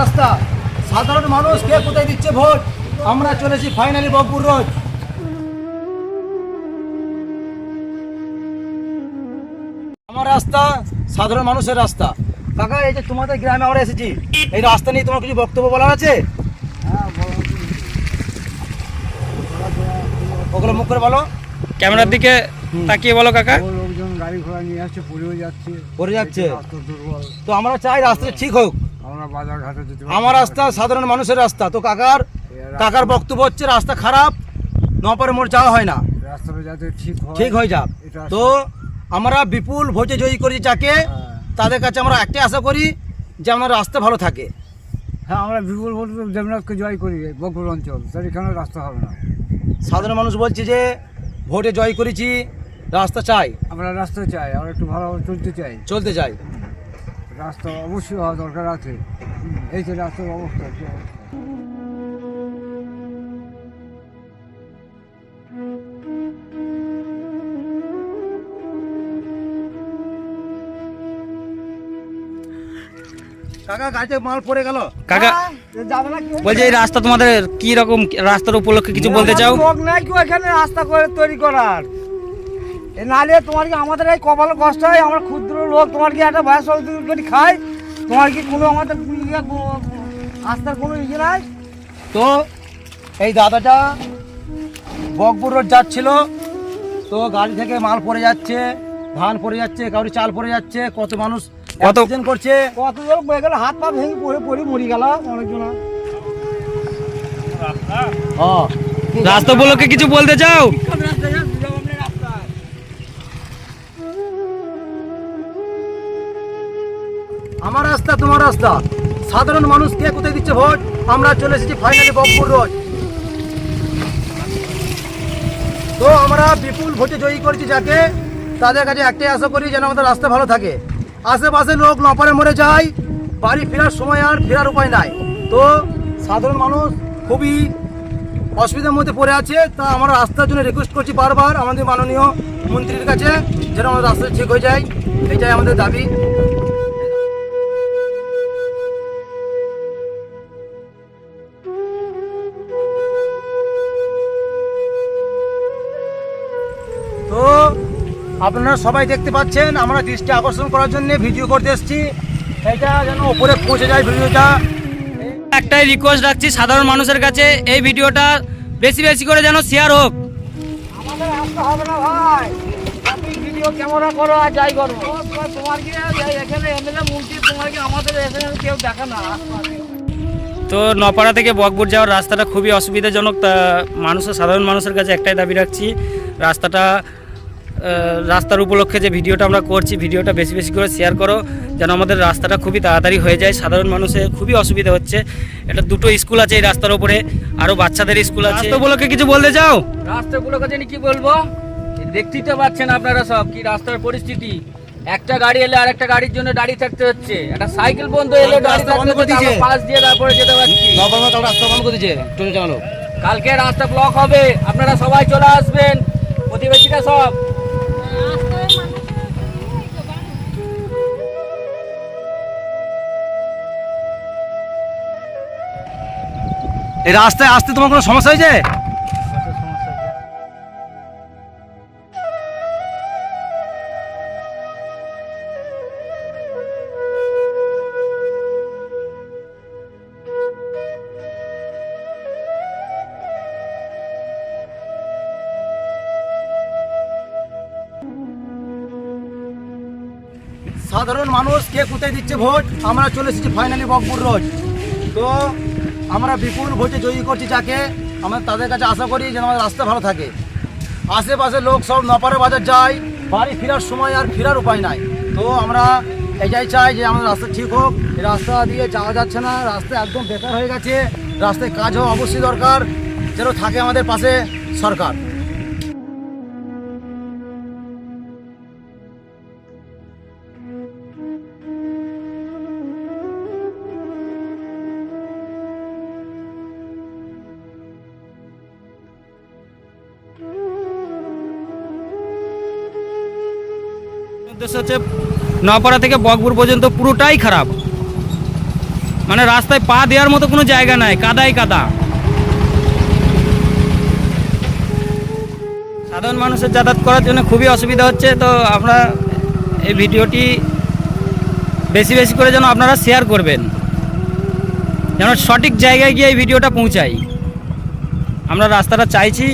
রাস্তা, সাধারণ মানুষ কে কোথায় দিচ্ছে ভোট। আমরা চলেছি ফাইনালি বকপুর রোড। আমার রাস্তা সাধারণ মানুষের রাস্তা। কাকা, এই যে তোমাদের গ্রামে আমরা এসেছি, এই রাস্তা নিয়ে তোমার কিছু বক্তব্য বলার আছে? ওগুলো মুখ করে বলো, ক্যামেরার দিকে তাকিয়ে বলো কাকা। লোকজন গাড়ি ঘোড়া নিয়ে আসছে, পড়ে যাচ্ছে। দুর্বল, তো আমরা চাই রাস্তাটা ঠিক হোক। আমরা বাজার ঘাটে যেতে পারছি আমার রাস্তা সাধারণ মানুষের রাস্তা। তো কাকার বক্তব্য হচ্ছে রাস্তা খারাপ, নপারে মোড় যাওয়া হয় না, রাস্তাটা যাতে ঠিক হয়ে যাক। তো আমরা বিপুল ভোটে জয়ী করি যাকে, তাদের কাছে আমরা একটাই আশা করি যে আমার রাস্তা ভালো থাকে। হ্যাঁ, আমরা বিপুল ভোট দেবনাথকে জয় করি বকপুর অঞ্চল, তার এখানে রাস্তা হবে না। সাধারণ মানুষ বলছে যে ভোটে জয় করেছি, রাস্তা চাই, আমরা রাস্তা চাই, আমরা একটু ভালোভাবে চলতে চাই। রাস্তা অবশ্যই হওয়া দরকার আছে। এই যে রাস্তার অবস্থা, কাকা গাড়িতে মাল পড়ে গেল। কাকা যাবে না বলছে এই রাস্তা তোমাদের কি রকম, রাস্তার উপলক্ষে কিছু বলতে চাও? লোক নাই কি এখানে রাস্তা করে তৈরি করার? এ নালে তোমার কি আমাদের এই কপালে কষ্ট হয়? আমরা ক্ষুদ্র লোক, তোমার কি একটা বয়স করে খাই? তোমার কি কোনো আমাদের রাস্তার কোনো ইয়ে নাই? তো এই দাদাটা বকপুর রোড যাচ্ছিল, তো গাড়ি থেকে মাল পড়ে যাচ্ছে, ধান পড়ে যাচ্ছে, কাউরি চাল পড়ে যাচ্ছে, কত মানুষ অ্যাক্সিডেন্ট করছে, কত জন বয়ে গেল, হাত পা ভেঙে পড়ে মরি গেল অনেকজন। রাস্তা উপলক্ষে কিছু বলতে চাও? আমার রাস্তা তোমার রাস্তা, সাধারণ মানুষ কে কোথায় দিচ্ছে ভোট। আমরা চলে এসেছি ফাইনালি বকপুর রোড। তো আমরা বিপুল ভোটে জয়ী করেছি যাকে, তাদের কাছে একটাই আশা করি যেন আমাদের রাস্তা ভালো থাকে। আশেপাশে লোক নপারে মরে যায়, বাড়ি ফেরার সময় আর ফেরার উপায় নাই। তো সাধারণ মানুষ খুবই অসুবিধার মধ্যে পড়ে আছে। তা আমরা রাস্তার জন্য রিকোয়েস্ট করছি বারবার আমাদের মাননীয় মন্ত্রীর কাছে, যেন আমাদের রাস্তা ঠিক হয়ে যায়, এটাই আমাদের দাবি। তো আপনারা সবাই দেখতে পাচ্ছেন, আমরা দৃষ্টি আকর্ষণ করার জন্য ভিডিও করতে এসেছি, এটা যেন উপরে পৌঁছে যায় ভিডিওটা। একটাই রিকোয়েস্ট রাখছি সাধারণ মানুষের কাছে, এই ভিডিওটা বেশি বেশি করে যেন শেয়ার হোক। আমাদের রাস্তা হবে না ভাই, আপনি ভিডিও ক্যামেরা করো আর যাই করো, তোমার কি এখানে এমএলএ মন্ত্রী, তোমার কি আমাদের এখানে কেউ দেখে না? তো নপাড়া থেকে বকপুর যাওয়ার রাস্তাটা খুবই অসুবিধাজনক। তা সাধারণ মানুষের কাছে একটাই দাবি রাখছি, রাস্তার উপলক্ষে যে ভিডিওটা আমরা করছি, ভিডিওটা বেশি বেশি করে শেয়ার করো, যেন আমাদের রাস্তাটা খুবই তাড়াতাড়ি হয়ে যায়। সাধারণ মানুষের খুবই অসুবিধা হচ্ছে। এটা দুটো স্কুল আছে এই রাস্তার উপরে, আরও বাচ্চাদের স্কুল আছে। রাস্তা উপলক্ষে কিছু বলতে চাও? রাস্তা উপলক্ষে কি বলবো, দেখতেই তো পাচ্ছেন আপনারা সব কি রাস্তার পরিস্থিতি। একটা গাড়ি এলে আর একটা গাড়ির জন্য দাঁড়িয়ে থাকতে হচ্ছে, একটা সাইকেল বন্ধ এলে পাশ দিয়ে তারপরে যেতে পারছি। রাস্তা বন্ধ করে দিয়েছে, চলে চলো। কালকে রাস্তা ব্লক হবে, আপনারা সবাই চলে আসবেন, প্রতিবেশীরা সব। এই রাস্তায় আসতে তোমার কোনো সমস্যা হয়েছে? সাধারণ মানুষ কে কোথায় দিচ্ছে ভোট। আমরা চলে এসেছি ফাইনালি বকপুর রোড। তো আমরা বিপুল ভোটে জয়ী করছি যাকে, আমরা তাদের কাছে আশা করি যেন আমাদের রাস্তা ভালো থাকে। আশেপাশে লোক সব নপাড়া বাজার যায়, বাড়ি ফেরার সময় আর ফেরার উপায় নাই। তো আমরা এটাই চাই যে আমাদের রাস্তা ঠিক হোক। এই রাস্তা দিয়ে যাওয়া যাচ্ছে না, রাস্তা একদম বেকার হয়ে গেছে, রাস্তায় কাজ হওয়া অবশ্যই দরকার, যেন থাকে আমাদের পাশে সরকার। উদ্দেশ্য হচ্ছে নপাড়া থেকে বকপুর পর্যন্ত পুরোটাই খারাপ। মানে রাস্তায় পা দেওয়ার মতো কোনো জায়গা নাই, কাদাই কাদা। সাধারণ মানুষের যাতায়াত করার জন্য খুবই অসুবিধা হচ্ছে। তো আমরা এই ভিডিওটি বেশি বেশি করে যেন আপনারা শেয়ার করবেন, যেন সঠিক জায়গায় গিয়ে এই ভিডিওটা পৌঁছায়। আমরা রাস্তাটা চাইছি